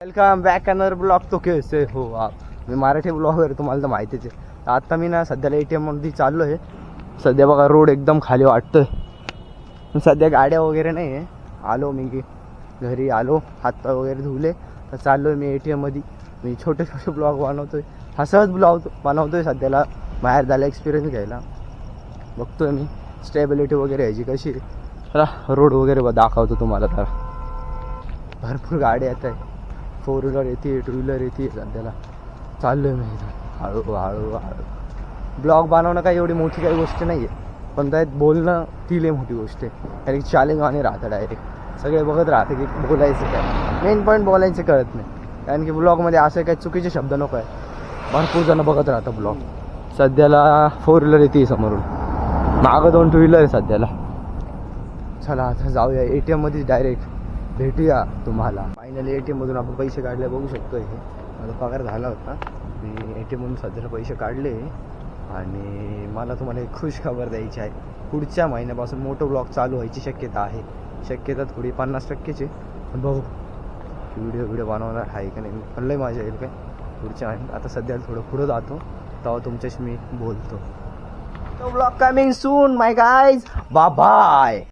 Welcome back another blog. तो कैसे हो आप. मी मराठी ब्लॉगर, तुम्हाला तर माहितीच आहे. तर आता मी ना सध्याला ATM मध्ये चाललो आहे. सध्या बघा रोड एकदम खाली वाटतोय. सध्या गाड्या वगैरे नाही आहे. आलो मी घरी आलो, हातपाय वगैरे धुवले, तर चाललो आहे मी ATM मध्ये. मी छोटे छोटे ब्लॉग बनवतोय, हसत ब्लॉग बनवतोय सध्याला. बाहेर झाला एक्सपिरियन्स घ्यायला बघतोय मी स्टेबिलिटी वगैरे यायची कशी. चला रोड वगैरे दाखवतो तुम्हाला. तर भरपूर गाड्या येत आहे. 4 व्हीलर येते, 2 व्हीलर येते. सध्याला चाललो आहे मी हळू हळू हळू. ब्लॉग बनवणं काही एवढी मोठी काही गोष्ट नाही आहे, पण त्यात बोलणं ती लई मोठी गोष्ट आहे. डायरेक्ट चॅलेंज आणि राहतं. डायरेक्ट सगळे बघत राहते की बोलायचं काय. मेन पॉईंट बोलायचं कळत नाही, कारण की ब्लॉगमध्ये असे काही चुकीचे शब्द नको आहे. भरपूर जण बघत राहतं ब्लॉग. सध्याला 4 व्हीलर येते समोरून, मागं 2 2 व्हीलर आहे सध्याला. चला आता जाऊया ATM मध्ये, डायरेक्ट भेटूया तुम्हाला. फायनली ATM मधून आपण पैसे काढले, बघू शकतो. हे माझा पगार झाला होता. मी ATM मधून सध्याला पैसे काढले आणि मला तुम्हाला एक खुश खबर द्यायची आहे. पुढच्या महिन्यापासून मोठं ब्लॉग चालू व्हायची शक्यता आहे. शक्यता थोडी 50%ची, पण बघू व्हिडिओ बनवणार आहे का नाही. पण लय मजा येईल काय पुढच्या महिन्यात. आता सध्याला थोडं पुढं जातो, तेव्हा तुमच्याशी मी बोलतो. Blog coming soon my guys. Bye bye.